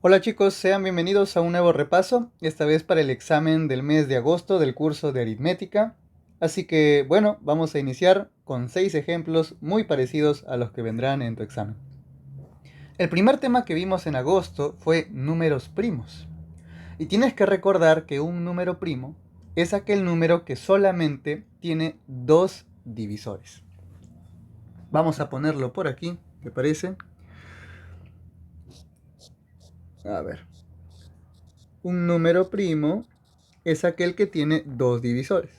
Hola chicos, sean bienvenidos a un nuevo repaso, esta vez para el examen del mes de agosto del curso de aritmética. Así que bueno, vamos a iniciar con 6 ejemplos muy parecidos a los que vendrán en tu examen. El primer tema que vimos en agosto fue números primos. Y tienes que recordar que un número primo es aquel número que solamente tiene dos divisores. Vamos a ponerlo por aquí, ¿te parece? A ver. Un número primo es aquel que tiene dos divisores.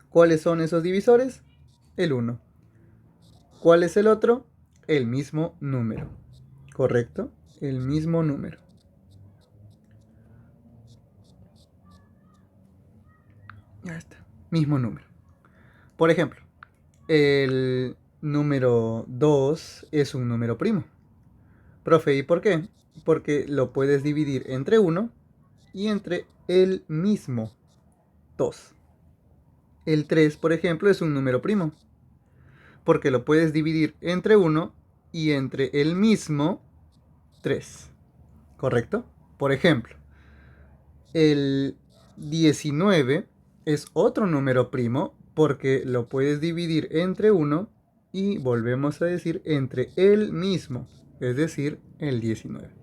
¿Cuáles son esos divisores? El 1. ¿Cuál es el otro? El mismo número. ¿Correcto? El mismo número. Ya está. Mismo número. Por ejemplo, el número 2 es un número primo. Profe, ¿y por qué? Porque lo puedes dividir entre 1 y entre el mismo 2. El 3, por ejemplo, es un número primo. Porque lo puedes dividir entre 1 y entre el mismo 3. ¿Correcto? Por ejemplo, el 19 es otro número primo porque lo puedes dividir entre 1 y volvemos a decir entre el mismo, es decir, el 19.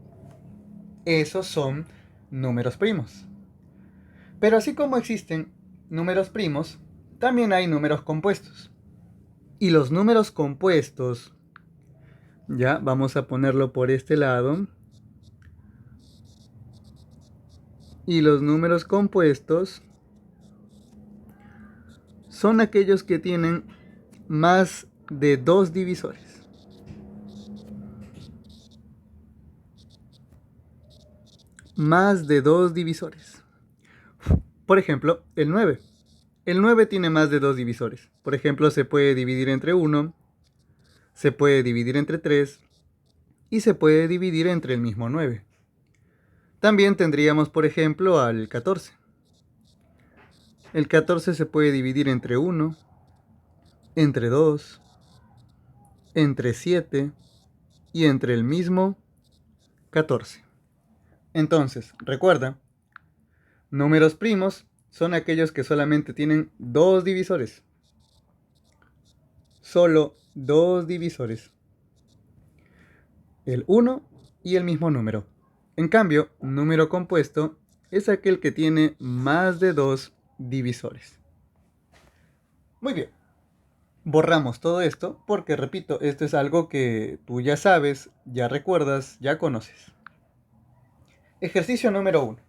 Esos son números primos. Pero así como existen números primos, también hay números compuestos. Y los números compuestos, ya vamos a ponerlo por este lado. Y los números compuestos son aquellos que tienen más de dos divisores. Más de dos divisores. Por ejemplo, el 9. El 9 tiene más de dos divisores. Por ejemplo, se puede dividir entre 1, se puede dividir entre 3 y se puede dividir entre el mismo 9. También tendríamos, por ejemplo, al 14. El 14 se puede dividir entre 1, entre 2, entre 7 y entre el mismo 14. Entonces, recuerda, números primos son aquellos que solamente tienen dos divisores. Solo dos divisores. El 1 y el mismo número. En cambio, número compuesto es aquel que tiene más de dos divisores. Muy bien. Borramos todo esto porque, repito, esto es algo que tú ya sabes, ya recuerdas, ya conoces. Ejercicio número 1.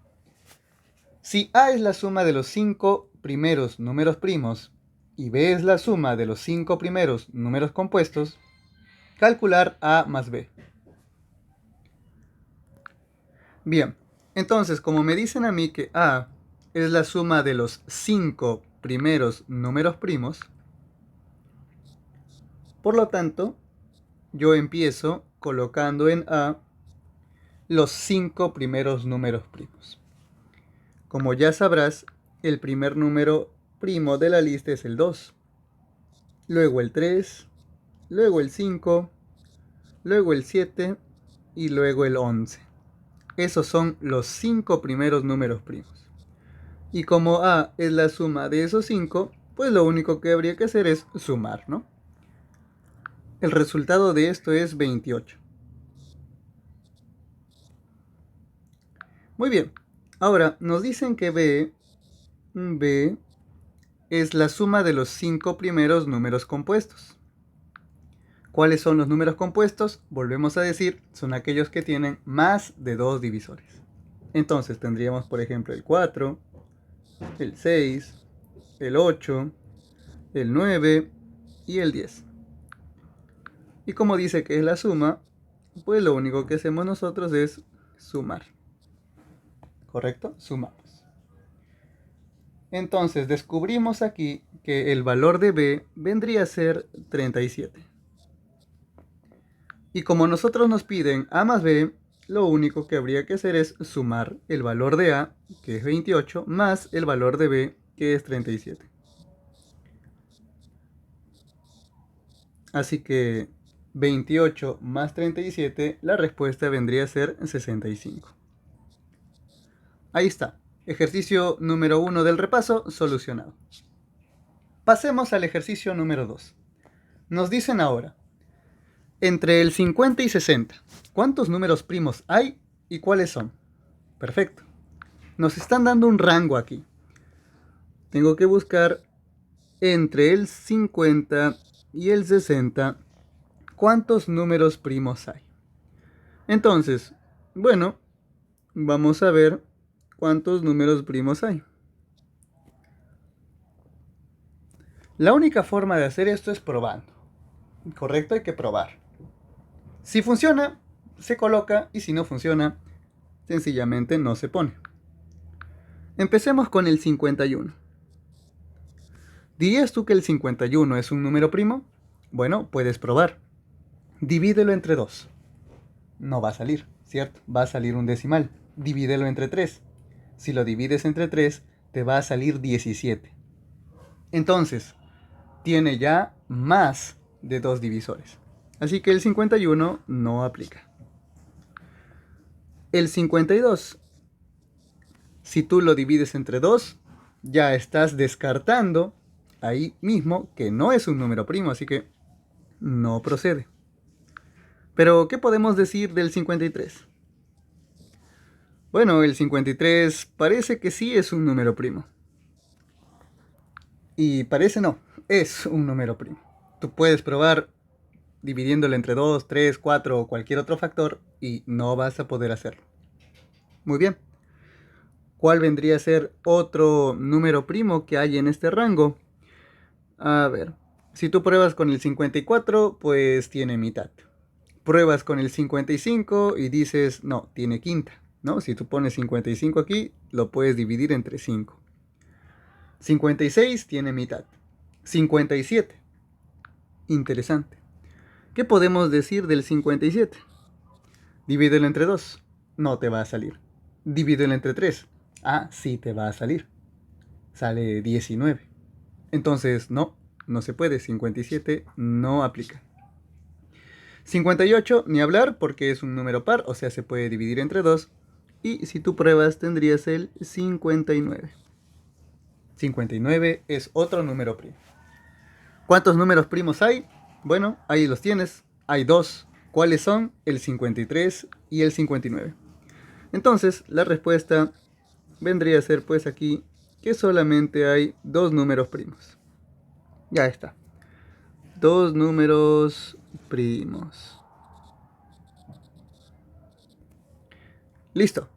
Si A es la suma de los 5 primeros números primos y B es la suma de los 5 primeros números compuestos, calcular A más B. Bien, entonces como me dicen a mí que A es la suma de los 5 primeros números primos, por lo tanto, yo empiezo colocando en A los 5 primeros números primos. Como ya sabrás, el primer número primo de la lista es el 2, luego el 3, luego el 5, luego el 7 y luego el 11. Esos son los 5 primeros números primos. Y como A es la suma de esos 5, pues lo único que habría que hacer es sumar, ¿no? El resultado de esto es 28. Muy bien. Ahora nos dicen que B es la suma de los 5 primeros números compuestos. ¿Cuáles son los números compuestos? Volvemos a decir, son aquellos que tienen más de dos divisores. Entonces tendríamos, por ejemplo, el 4, el 6, el 8, el 9 y el 10. Y como dice que es la suma, pues lo único que hacemos nosotros es sumar. ¿Correcto? Sumamos. Entonces descubrimos aquí que el valor de B vendría a ser 37. Y como nosotros nos piden A más B, lo único que habría que hacer es sumar el valor de A, que es 28, más el valor de B, que es 37. Así que 28 más 37, la respuesta vendría a ser 65. Ahí está. Ejercicio número 1 del repaso solucionado. Pasemos al ejercicio número 2. Nos dicen ahora, entre el 50 y 60, ¿cuántos números primos hay y cuáles son? Perfecto. Nos están dando un rango aquí. Tengo que buscar entre el 50 y el 60 cuántos números primos hay. Entonces, bueno, vamos a ver cuántos números primos hay. La única forma de hacer esto es probando. Correcto, hay que probar. Si funciona, se coloca, y si no funciona, sencillamente no se pone. Empecemos con el 51. ¿Dirías tú que el 51 es un número primo? Bueno, puedes probar. Divídelo entre 2. No va a salir, ¿cierto? Va a salir un decimal. Divídelo entre 3. Si lo divides entre 3, te va a salir 17. Entonces, tiene ya más de 2 divisores. Así que el 51 no aplica. El 52, si tú lo divides entre 2, ya estás descartando ahí mismo que no es un número primo, así que no procede. Pero, ¿qué podemos decir del 53? Bueno, el 53 parece que sí es un número primo. Y parece no, es un número primo. Tú puedes probar dividiéndolo entre 2, 3, 4 o cualquier otro factor y no vas a poder hacerlo. Muy bien. ¿Cuál vendría a ser otro número primo que hay en este rango? A ver, si tú pruebas con el 54, pues tiene mitad. Pruebas con el 55 y dices, no, tiene quinta, ¿no? Si tú pones 55 aquí, lo puedes dividir entre 5. 56 tiene mitad. 57. Interesante. ¿Qué podemos decir del 57? Divídelo entre 2. No te va a salir. Divídelo entre 3. Ah, sí te va a salir. Sale 19. Entonces, no se puede. 57 no aplica. 58, ni hablar porque es un número par, o sea, se puede dividir entre 2. Y si tú pruebas, tendrías el 59. 59 es otro número primo. ¿Cuántos números primos hay? Bueno, ahí los tienes. Hay 2. ¿Cuáles son? El 53 y el 59. Entonces, la respuesta vendría a ser pues aquí que solamente hay 2 números primos. Ya está. 2 números primos. Listo.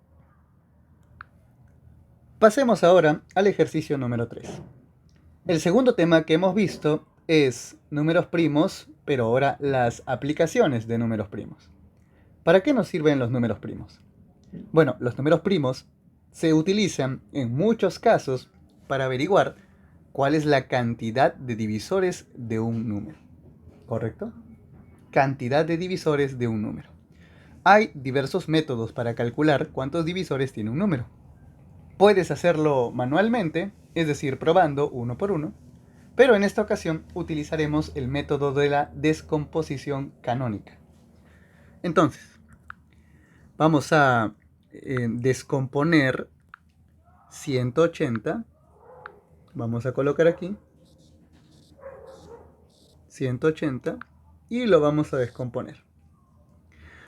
Pasemos ahora al ejercicio número 3. El segundo tema que hemos visto es números primos, pero ahora las aplicaciones de números primos. ¿Para qué nos sirven los números primos? Bueno, los números primos se utilizan en muchos casos para averiguar cuál es la cantidad de divisores de un número. ¿Correcto? Cantidad de divisores de un número. Hay diversos métodos para calcular cuántos divisores tiene un número. Puedes hacerlo manualmente, es decir, probando uno por uno, pero en esta ocasión utilizaremos el método de la descomposición canónica. Entonces, vamos a descomponer 180. Vamos a colocar aquí 180 y lo vamos a descomponer.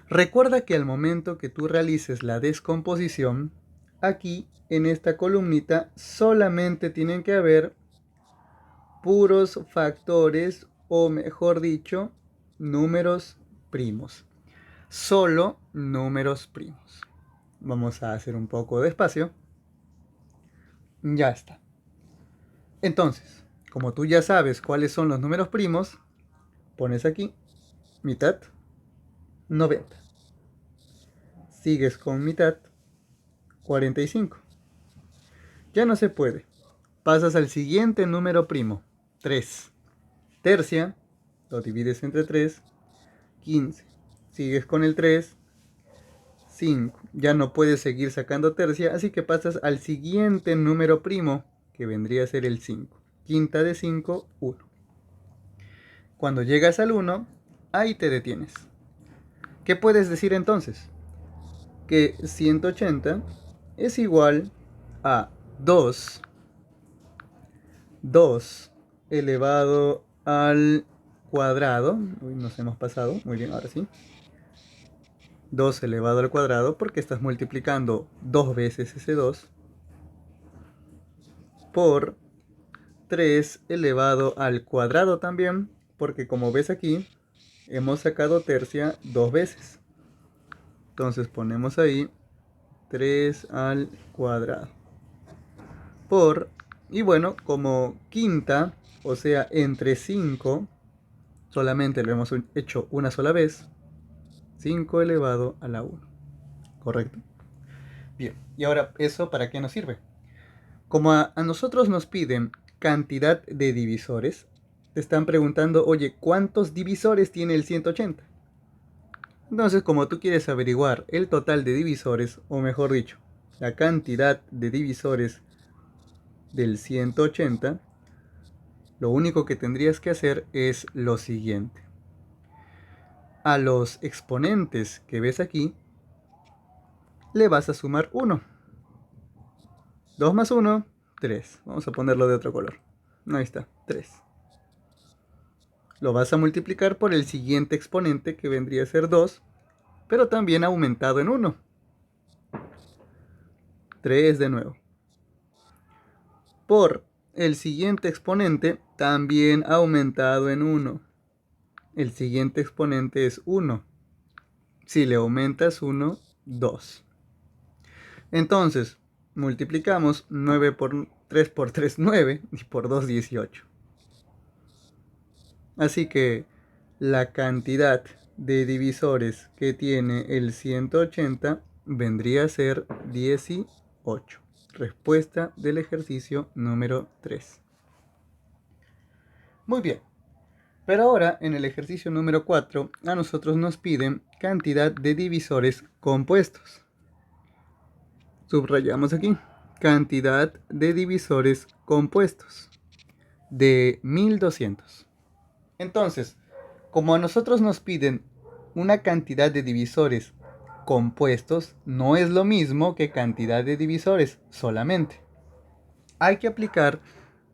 Recuerda que al momento que tú realices la descomposición, aquí en esta columnita solamente tienen que haber puros factores, o mejor dicho, números primos. Solo números primos. Vamos a hacer un poco de espacio. Ya está. Entonces, como tú ya sabes cuáles son los números primos, pones aquí mitad, 90. Sigues con mitad, 45. Ya no se puede. Pasas al siguiente número primo, 3. Tercia, lo divides entre 3, 15. Sigues con el 3, 5. Ya no puedes seguir sacando tercia, así que pasas al siguiente número primo, que vendría a ser el 5. Quinta de 5, 1. Cuando llegas al 1, ahí te detienes. ¿Qué puedes decir entonces? Que 180 es igual a 2 elevado al cuadrado. Uy, nos hemos pasado. Muy bien, ahora sí. 2 elevado al cuadrado porque estás multiplicando 2 veces ese 2 por 3 elevado al cuadrado también, porque como ves aquí, hemos sacado tercia 2 veces. Entonces ponemos ahí 3 al cuadrado por, y bueno, como quinta, o sea, entre 5, solamente lo hemos hecho una sola vez, 5 elevado a la 1. ¿Correcto? Bien, y ahora, ¿eso para qué nos sirve? Como a nosotros nos piden cantidad de divisores, te están preguntando, oye, ¿cuántos divisores tiene el 180? Entonces, como tú quieres averiguar el total de divisores, o mejor dicho, la cantidad de divisores del 180, lo único que tendrías que hacer es lo siguiente. A los exponentes que ves aquí, le vas a sumar 1. 2 más 1, 3. Vamos a ponerlo de otro color. Ahí está, 3. Lo vas a multiplicar por el siguiente exponente, que vendría a ser 2, pero también aumentado en 1. 3 de nuevo. Por el siguiente exponente, también aumentado en 1. El siguiente exponente es 1. Si le aumentas 1, 2. Entonces, multiplicamos 9 por 3 por 3, 9, y por 2, 18. Así que la cantidad de divisores que tiene el 180 vendría a ser 18. Respuesta del ejercicio número 3. Muy bien. Pero ahora, en el ejercicio número 4, a nosotros nos piden cantidad de divisores compuestos. Subrayamos aquí. Cantidad de divisores compuestos de 1200. Entonces, como a nosotros nos piden una cantidad de divisores compuestos, no es lo mismo que cantidad de divisores solamente. Hay que aplicar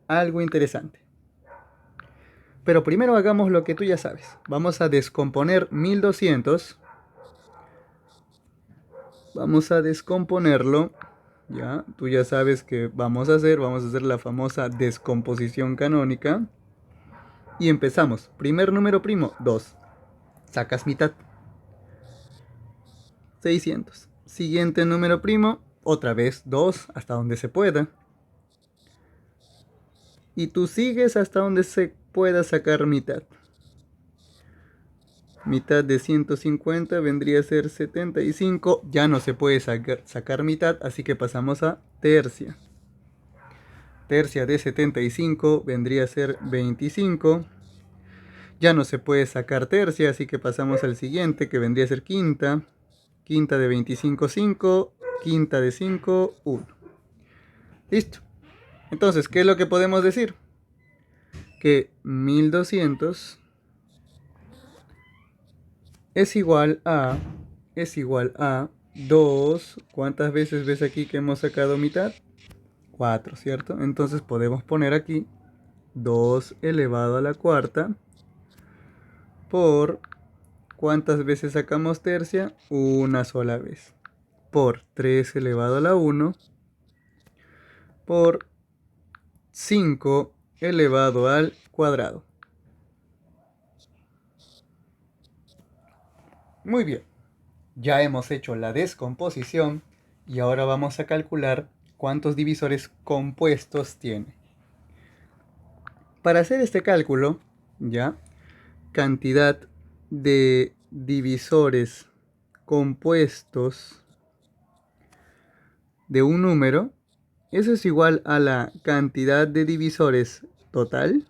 algo interesante. Pero primero hagamos lo que tú ya sabes. Vamos a descomponer 1200. Vamos a descomponerlo. Ya, tú ya sabes que vamos a hacer la famosa descomposición canónica. Y empezamos. Primer número primo, 2. Sacas mitad. 600. Siguiente número primo, otra vez 2, hasta donde se pueda. Y tú sigues hasta donde se pueda sacar mitad. Mitad de 150 vendría a ser 75. Ya no se puede sacar mitad, así que pasamos a tercia. Tercia de 75 vendría a ser 25. Ya no se puede sacar tercia, así que pasamos al siguiente, que vendría a ser quinta. Quinta de 25, 5. Quinta de 5, 1. Listo. Entonces, ¿qué es lo que podemos decir? Que 1200 es igual a 2. ¿Cuántas veces ves aquí que hemos sacado mitad? 4, ¿cierto? Entonces podemos poner aquí 2 elevado a la cuarta por, ¿cuántas veces sacamos tercia? Una sola vez. Por 3 elevado a la 1 por 5 elevado al cuadrado. Muy bien. Ya hemos hecho la descomposición y ahora vamos a calcular cuántos divisores compuestos tiene. Para hacer este cálculo, ya, cantidad de divisores compuestos de un número, eso es igual a la cantidad de divisores total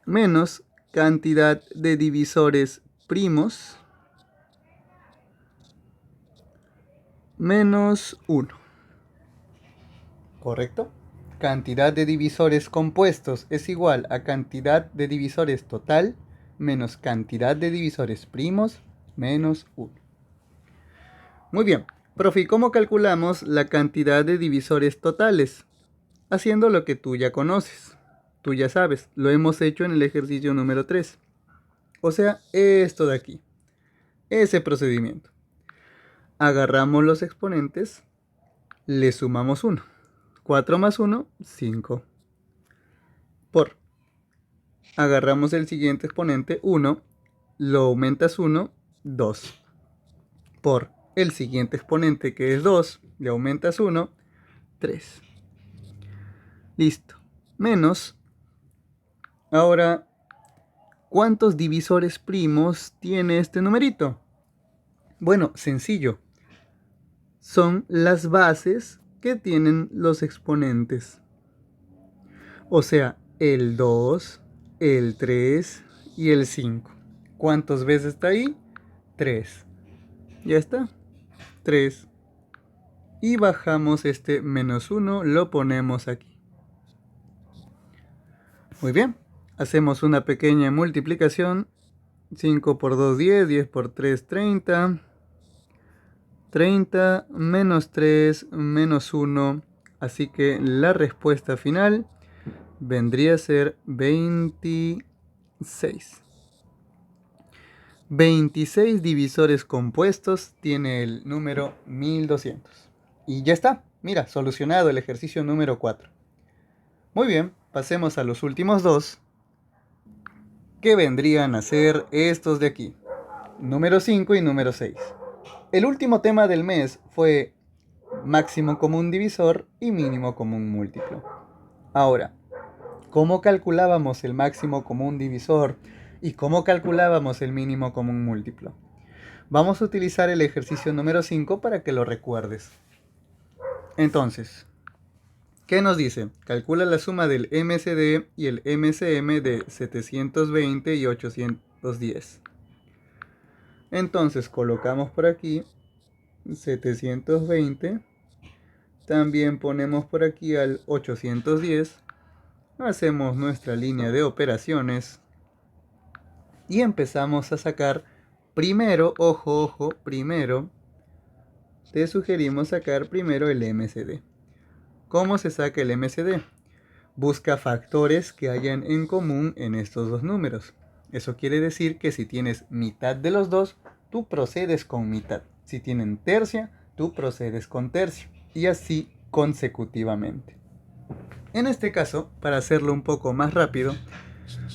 menos cantidad de divisores primos menos 1. ¿Correcto? cantidad de divisores compuestos es igual a cantidad de divisores total menos cantidad de divisores primos menos 1. Muy bien, profe, ¿y cómo calculamos la cantidad de divisores totales? Haciendo lo que tú ya conoces, tú ya sabes, lo hemos hecho en el ejercicio número 3. O sea, esto de aquí, ese procedimiento. Agarramos los exponentes, le sumamos 1. 4 más 1, 5. Por. Agarramos el siguiente exponente, 1, lo aumentas 1, 2. Por el siguiente exponente que es 2, le aumentas 1, 3. Listo. Menos. Ahora, ¿cuántos divisores primos tiene este numerito? Bueno, sencillo. Son las bases que tienen los exponentes. O sea, el 2, el 3 y el 5. ¿Cuántas veces está ahí? 3. Ya está. 3. Y bajamos este menos 1, lo ponemos aquí. Muy bien. Hacemos una pequeña multiplicación. 5 por 2, 10. 10 por 3, 30. 30 menos 3 menos 1. Así que la respuesta final vendría a ser 26. 26 divisores compuestos tiene el número 1200. Y ya está. Mira, solucionado el ejercicio número 4. Muy bien, pasemos a los últimos dos, que vendrían a ser estos de aquí. Número 5 y número 6. El último tema del mes fue máximo común divisor y mínimo común múltiplo. Ahora, ¿cómo calculábamos el máximo común divisor y cómo calculábamos el mínimo común múltiplo? Vamos a utilizar el ejercicio número 5 para que lo recuerdes. Entonces, ¿qué nos dice? Calcula la suma del MCD y el MCM de 720 y 810. Entonces colocamos por aquí 720. También ponemos por aquí al 810. Hacemos nuestra línea de operaciones. Y empezamos a sacar primero, ojo, primero. Te sugerimos sacar primero el MCD. ¿Cómo se saca el MCD? Busca factores que hayan en común en estos dos números. Eso quiere decir que si tienes mitad de los dos, tú procedes con mitad. Si tienen tercia, tú procedes con tercio. Y así consecutivamente. En este caso, para hacerlo un poco más rápido,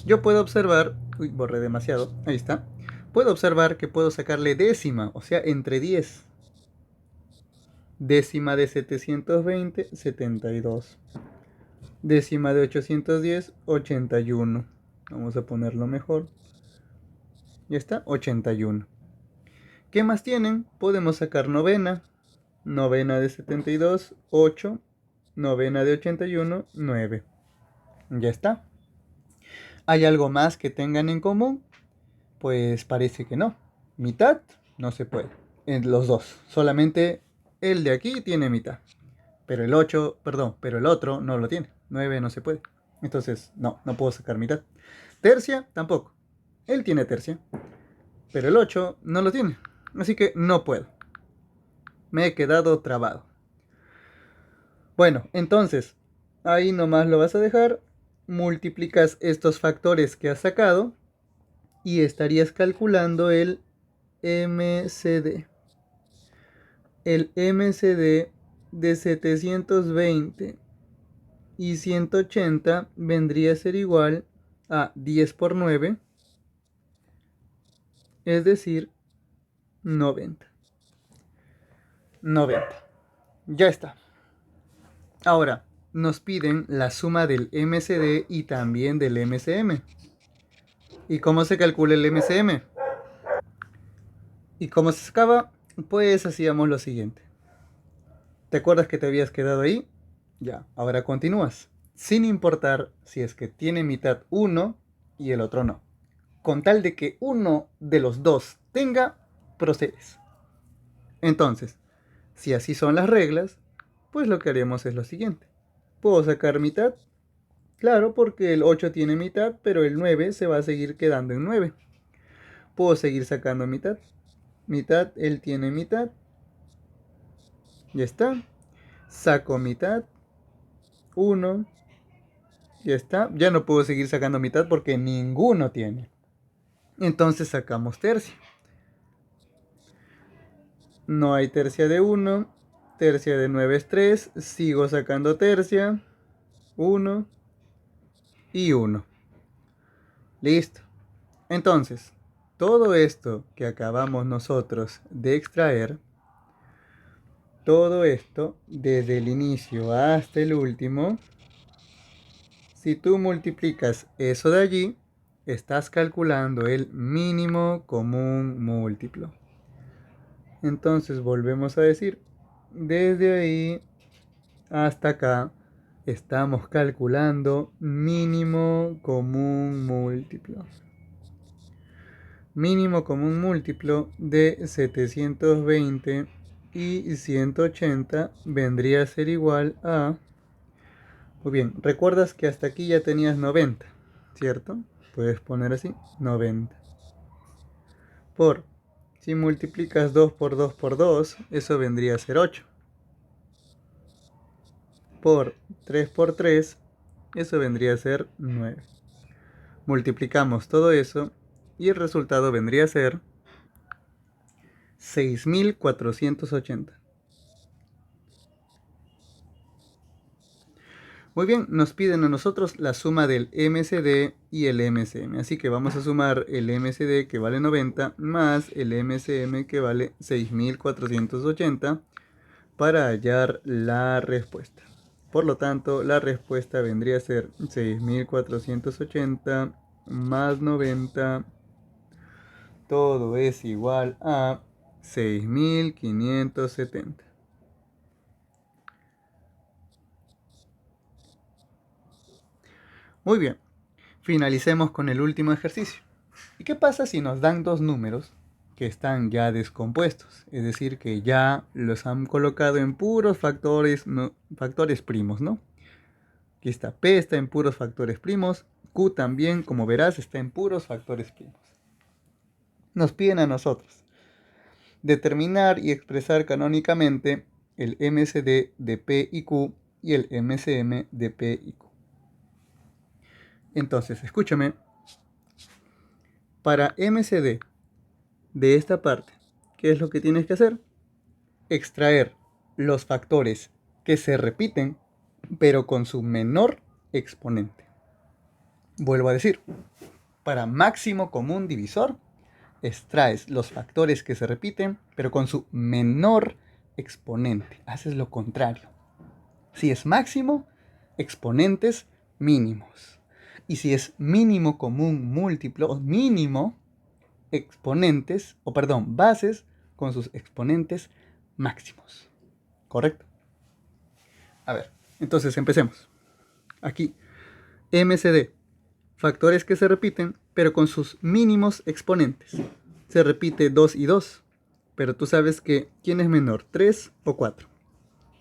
yo puedo observar... Uy, borré demasiado. Ahí está. Puedo observar que puedo sacarle décima, o sea, entre 10. Décima de 720, 72. Décima de 810, 81. Vamos a ponerlo mejor. Ya está, 81. ¿Qué más tienen? Podemos sacar novena. Novena de 72, 8. Novena de 81, 9. Ya está. ¿Hay algo más que tengan en común? Pues parece que no. Mitad no se puede. En los dos. Solamente el de aquí tiene mitad. Pero el 8, perdón, pero el otro no lo tiene. 9 no se puede. Entonces, no puedo sacar mitad. Tercia, tampoco. Él tiene tercia. Pero el 8 no lo tiene. Así que no puedo. Me he quedado trabado. Bueno, entonces, ahí nomás lo vas a dejar. Multiplicas estos factores que has sacado. Y estarías calculando el MCD. El MCD de 720 y 180 vendría a ser igual a 10 por 9, es decir, 90. 90. Ya está. Ahora, nos piden la suma del MCD y también del MCM. ¿Y cómo se calcula el MCM? ¿Y cómo se sacaba? Pues hacíamos lo siguiente. ¿Te acuerdas que te habías quedado ahí? Ya, ahora continúas. Sin importar si es que tiene mitad uno y el otro no. Con tal de que uno de los dos tenga, procedes. Entonces, si así son las reglas, pues lo que haremos es lo siguiente. ¿Puedo sacar mitad? Claro, porque el 8 tiene mitad, pero el 9 se va a seguir quedando en 9. Puedo seguir sacando mitad. Mitad, él tiene mitad. Ya está. Saco mitad. 1. Ya está. Ya no puedo seguir sacando mitad porque ninguno tiene. Entonces sacamos tercia. No hay tercia de 1. Tercia de 9 es 3. Sigo sacando tercia. 1 y 1. Listo. Entonces, todo esto que acabamos nosotros de extraer, todo esto desde el inicio hasta el último, si tú multiplicas eso de allí, estás calculando el mínimo común múltiplo. Entonces volvemos a decir, desde ahí hasta acá estamos calculando mínimo común múltiplo. Mínimo común múltiplo de 720 y 180 vendría a ser igual a... Muy bien, recuerdas que hasta aquí ya tenías 90, ¿cierto? Puedes poner así, 90. Por, si multiplicas 2 por 2 por 2, eso vendría a ser 8. Por 3 por 3, eso vendría a ser 9. Multiplicamos todo eso y el resultado vendría a ser 6480. Muy bien, nos piden a nosotros la suma del MCD y el MCM. Así que vamos a sumar el MCD que vale 90 más el MCM que vale 6480 para hallar la respuesta. Por lo tanto, la respuesta vendría a ser 6480 más 90. Todo es igual a 6570. Muy bien, finalicemos con el último ejercicio. ¿Y qué pasa si nos dan dos números que están ya descompuestos? Es decir, que ya los han colocado en puros factores, factores primos, ¿no? Aquí está, P está en puros factores primos, Q también, como verás, está en puros factores primos. Nos piden a nosotros determinar y expresar canónicamente el MCD de P y Q y el MCM de P y Q. Entonces, escúchame. Para MCD de esta parte, ¿qué es lo que tienes que hacer? Extraer los factores que se repiten, pero con su menor exponente. Vuelvo a decir, para máximo común divisor, extraes los factores que se repiten, pero con su menor exponente. Haces lo contrario. Si es máximo, exponentes mínimos. Y si es mínimo común múltiplo, mínimo, exponentes, o perdón, bases con sus exponentes máximos. ¿Correcto? A ver, entonces empecemos. Aquí, MCD, factores que se repiten, pero con sus mínimos exponentes. Se repite 2 y 2, pero tú sabes que ¿quién es menor? 3 o 4.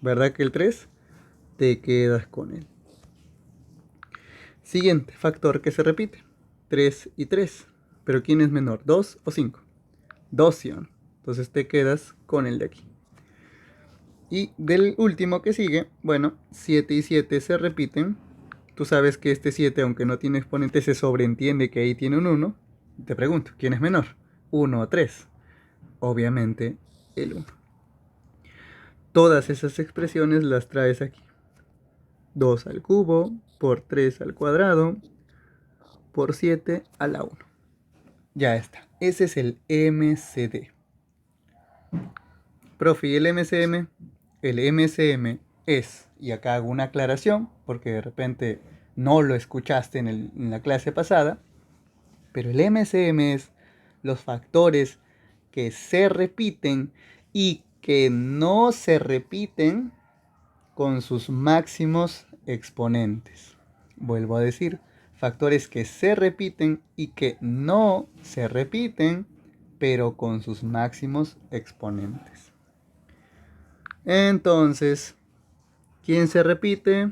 ¿Verdad que el 3? Te quedas con él. Siguiente factor que se repite, 3 y 3. Pero ¿quién es menor? 2 o 5. 2, ¿sí o no? Entonces te quedas con el de aquí. Y del último que sigue, bueno, 7 y 7 se repiten. Tú sabes que este 7, aunque no tiene exponente, se sobreentiende que ahí tiene un 1. Te pregunto, ¿quién es menor? 1 o 3. Obviamente el 1. Todas esas expresiones las traes aquí. 2 al cubo, por 3 al cuadrado, por 7 a la 1. Ya está. Ese es el MCD. Profe, ¿y el MCM? El MCM es, y acá hago una aclaración, porque de repente no lo escuchaste en la clase pasada, pero el MCM es los factores que se repiten y que no se repiten con sus máximos exponentes. Vuelvo a decir, factores que se repiten y que no se repiten, pero con sus máximos exponentes. Entonces, ¿quién se repite?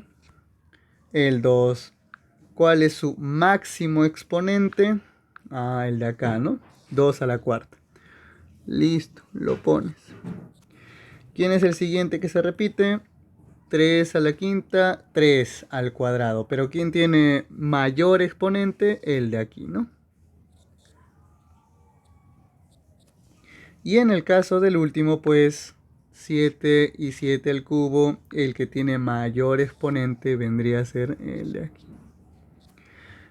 El 2, ¿cuál es su máximo exponente? Ah, el de acá, ¿no? 2 a la cuarta. Listo, lo pones. ¿Quién es el siguiente que se repite? 3 a la quinta, 3 al cuadrado. Pero ¿quién tiene mayor exponente? El de aquí, ¿no? Y en el caso del último, pues 7 y 7 al cubo, el que tiene mayor exponente vendría a ser el de aquí.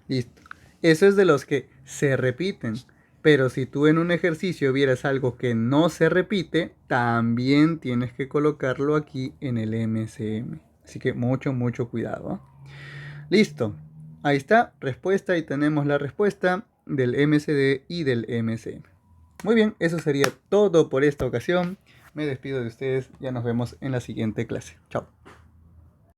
Listo. Eso es de los que se repiten. Pero si tú en un ejercicio vieras algo que no se repite, también tienes que colocarlo aquí en el MCM. Así que mucho, mucho cuidado, ¿eh? Listo. Ahí está, respuesta, y tenemos la respuesta del MCD y del MCM. Muy bien, eso sería todo por esta ocasión. Me despido de ustedes, ya nos vemos en la siguiente clase. Chao.